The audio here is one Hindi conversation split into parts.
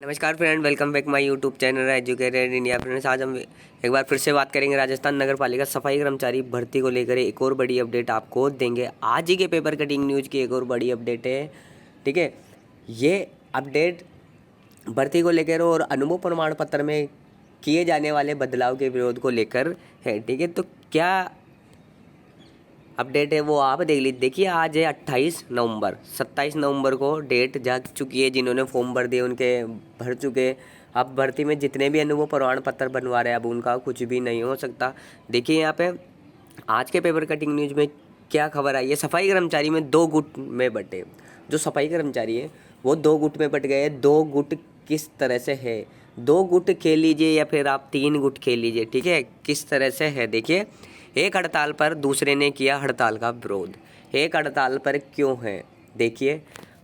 नमस्कार friend, welcome back my YouTube channel educated India. Friends, आज हम एक बार फिर से बात करेंगे राजस्थान नगर पालिका सफाई कर्मचारी भर्ती को लेकर एक और बड़ी अपडेट आपको देंगे। आज ही के पेपर कटिंग न्यूज़ की एक और बड़ी अपडेट है। ठीक है, ये अपडेट भर्ती को लेकर और अनुभव प्रमाण पत्र में किए जाने वाले बदलाव के विरोध को लेकर है। ठीक है, तो क्या अपडेट है वो आप देख लीजिए। देखिए, आज है 28 नवंबर, 27 नवंबर को डेट जा चुकी है। जिन्होंने फॉर्म भर दिए उनके भर चुके। अब भर्ती में जितने भी अनुभव प्रमाण पत्र बनवा रहे हैं, अब उनका कुछ भी नहीं हो सकता। देखिए यहाँ पे आज के पेपर कटिंग न्यूज़ में क्या खबर आई है। सफाई कर्मचारी में 2 गुट में बटे। जो सफाई कर्मचारी है वो 2 गुट में बट गए। 2 गुट किस तरह से है, 2 गुट खेल लीजिए या फिर आप 3 गुट खेल लीजिए। ठीक है, किस तरह से है देखिए। एक हड़ताल पर दूसरे ने किया हड़ताल का विरोध। एक हड़ताल पर क्यों है देखिए।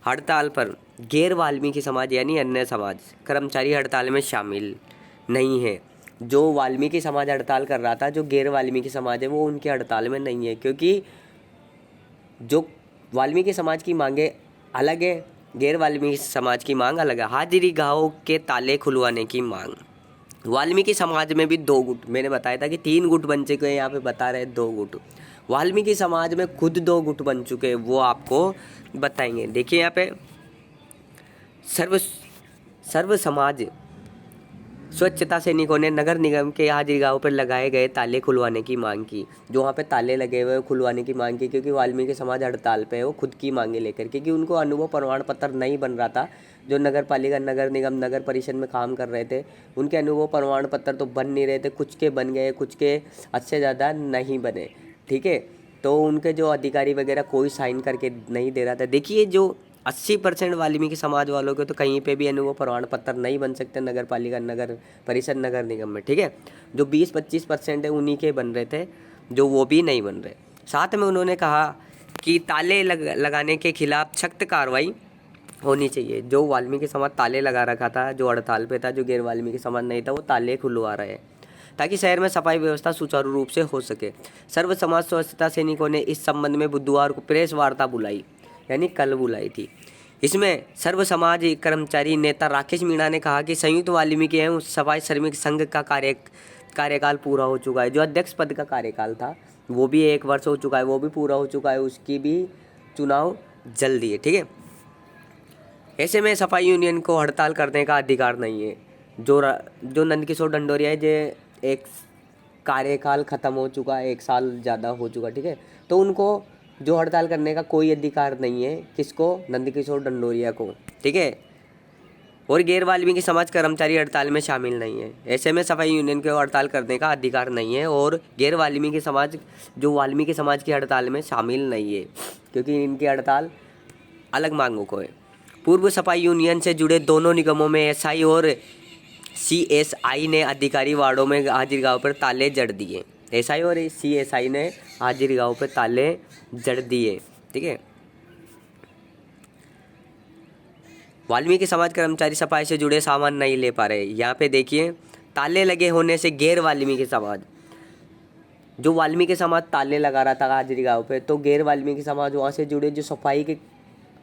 हड़ताल पर गैर वाल्मीकि समाज यानी अन्य समाज कर्मचारी हड़ताल में शामिल नहीं है। जो वाल्मीकि समाज हड़ताल कर रहा था, जो गैर वाल्मीकि समाज है वो उनकी हड़ताल में नहीं है, क्योंकि जो वाल्मीकि समाज की मांगे अलग है, गैर वाल्मीकि समाज की मांग अलग है। हाजिरी गाहों के ताले खुलवाने की मांग। वाल्मीकि समाज में भी 2 गुट, मैंने बताया था कि 3 गुट बन चुके हैं, यहाँ पे बता रहे 2 गुट। वाल्मीकि समाज में खुद 2 गुट बन चुके हैं, वो आपको बताएंगे। देखिए यहाँ पे सर्व समाज स्वच्छता सैनिकों ने नगर निगम के हाजिरगाहों पर लगाए गए ताले खुलवाने की मांग की। जो वहाँ पे ताले लगे हुए खुलवाने की मांग की, क्योंकि वाल्मीकि समाज हड़ताल पे है, वो खुद की मांगे लेकर, क्योंकि उनको अनुभव प्रमाण पत्र नहीं बन रहा था। जो नगर पालिका, नगर निगम, नगर परिषद में काम कर रहे थे, उनके अनुभव प्रमाण पत्र तो बन नहीं रहे थे। कुछ के बन गए, कुछ के अच्छे ज़्यादा नहीं बने। ठीक है, तो उनके जो अधिकारी वगैरह कोई साइन करके नहीं दे रहा था। देखिए, जो 80% वाल्मीकि समाज वालों के तो कहीं पे भी अनुभव प्रमाण पत्र नहीं बन सकते नगर पालिका, नगर परिषद, नगर निगम में। ठीक है, जो 20-25% है उन्हीं के बन रहे थे, जो वो भी नहीं बन रहे। साथ में उन्होंने कहा कि ताले लगाने के खिलाफ सख्त कार्रवाई होनी चाहिए। जो वाल्मीकि समाज ताले लगा रखा था, जो हड़ताल पे था, जो गैर वाल्मीकि समाज नहीं था, वो ताले खुलवा रहे हैं ताकि शहर में सफाई व्यवस्था सुचारू रूप से हो सके। सर्व समाज स्वच्छता सैनिकों ने इस संबंध में बुधवार को प्रेस वार्ता बुलाई, यानी कल बुलाई थी। इसमें सर्व समाज कर्मचारी नेता राकेश मीणा ने कहा कि संयुक्त वाल्मीकि एवं सफाई श्रमिक संघ का कार्यकाल पूरा हो चुका है। जो अध्यक्ष पद का कार्यकाल था वो भी 1 वर्ष हो चुका है, वो भी पूरा हो चुका है, उसकी भी चुनाव जल्दी है। ठीक है, ऐसे में सफाई यूनियन को हड़ताल करने का अधिकार नहीं है। जो नंदकिशोर ढंडोरिया है, जो एक कार्यकाल ख़त्म हो चुका है, 1 साल ज़्यादा हो चुका। ठीक है, तो उनको जो हड़ताल करने का कोई अधिकार नहीं है। किसको? नंदकिशोर ढंडोरिया को। ठीक है, और गैर वाल्मीकि समाज कर्मचारी हड़ताल में शामिल नहीं है। ऐसे में सफाई यूनियन को हड़ताल करने का अधिकार नहीं है, और गैर वाल्मीकि समाज जो वाल्मीकि समाज की हड़ताल में शामिल नहीं है, क्योंकि इनकी हड़ताल अलग मांगों को है। पूर्व सफाई यूनियन से जुड़े दोनों निगमों में एसआई और सीएसआई ने अधिकारी वार्डों में हाजिरगाहों पर ताले जड़ दिए। एसआई और सीएसआई ने हाजिरगाहों पर ताले जड़ दिए। ठीक है, वाल्मीकि समाज कर्मचारी सफाई से जुड़े सामान नहीं ले पा रहे। यहाँ पे देखिए, ताले लगे होने से गैर वाल्मीकि समाज, जो वाल्मीकि समाज ताले लगा रहा था हाजिरगाहों पे, तो गैर वाल्मीकि समाज वहाँ से जुड़े जो सफाई के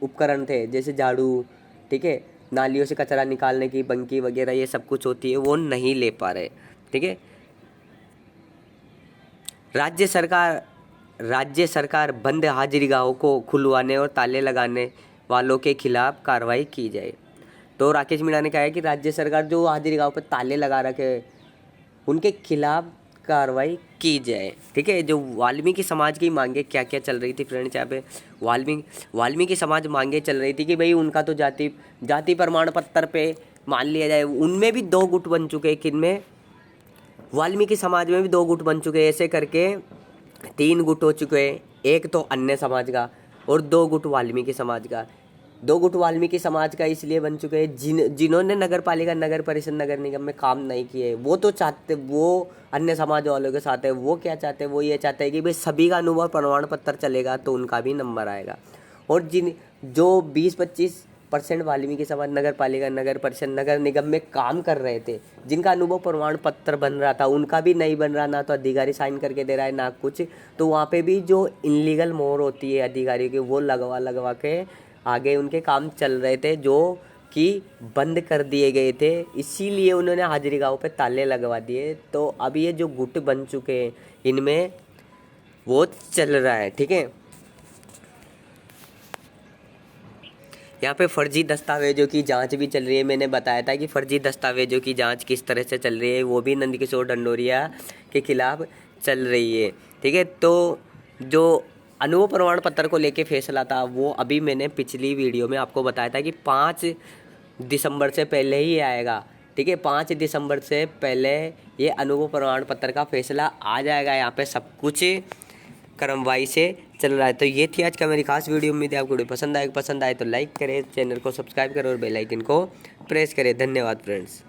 उपकरण थे, जैसे झाड़ू, ठीक है, नालियों से कचरा निकालने की बंकी वगैरह ये सब कुछ होती है, वो नहीं ले पा रहे। ठीक है, राज्य सरकार बंद हाजिरगाहों को खुलवाने और ताले लगाने वालों के खिलाफ कार्रवाई की जाए। तो राकेश मीणा ने कहा है कि राज्य सरकार जो हाजिरगाहों पर ताले लगा रखे उनके खिलाफ कार्रवाई की जाए। ठीक है, जो वाल्मीकि समाज की मांगे क्या क्या चल रही थी फ्रेंड्स, यहाँ पे वाल्मीकि समाज मांगे चल रही थी कि भाई उनका तो जाति प्रमाण पत्र पे मान लिया जाए। उनमें भी 2 गुट बन चुके हैं। किनमें? वाल्मीकि समाज में भी 2 गुट बन चुके हैं। ऐसे करके 3 गुट हो चुके हैं। एक तो अन्य समाज का और 2 गुट वाल्मीकि समाज का। 2 गुट वाल्मीकि समाज का इसलिए बन चुके हैं जिन्होंने नगर पालिका, नगर परिषद, नगर निगम में काम नहीं किए। वो तो चाहते, वो अन्य समाज वालों के साथ है। वो क्या चाहते हैं? वो ये चाहते हैं कि भाई सभी का अनुभव प्रमाण पत्र चलेगा तो उनका भी नंबर आएगा। और जो 20-25% वाल्मीकि समाज नगर पालिका, नगर परिषद, नगर निगम में काम कर रहे थे, जिनका अनुभव प्रमाण पत्र बन रहा था, उनका भी नहीं बन रहा। ना तो अधिकारी साइन करके दे रहा है, ना कुछ। तो वहाँ पे भी जो इनलीगल मोहर होती है अधिकारी की, वो लगवा के आगे उनके काम चल रहे थे, जो कि बंद कर दिए गए थे, इसीलिए उन्होंने हाजिरी गांव पे ताले लगवा दिए। तो अब ये जो गुट बन चुके हैं इनमें वो चल रहा है, ठीक है। यहाँ पे फर्जी दस्तावेजों की जांच भी चल रही है। मैंने बताया था कि फर्जी दस्तावेजों की जांच किस तरह से चल रही है, वो भी नंदकिशोर ढंडोरिया के खिलाफ चल रही है, ठीक है। तो जो अनुभव प्रमाण पत्र को लेके फैसला था वो अभी मैंने पिछली वीडियो में आपको बताया था कि 5 दिसंबर से पहले ही आएगा, ठीक है। 5 दिसंबर से पहले ये अनुभव प्रमाण पत्र का फैसला आ जाएगा। यहाँ पे सब कुछ क्रमवाई से चल रहा है। तो ये थी आज का मेरी खास वीडियो। उम्मीद है आपको वीडियो पसंद आए तो लाइक करें, चैनल को सब्सक्राइब करें और बेल आइकन को प्रेस करें। धन्यवाद फ्रेंड्स।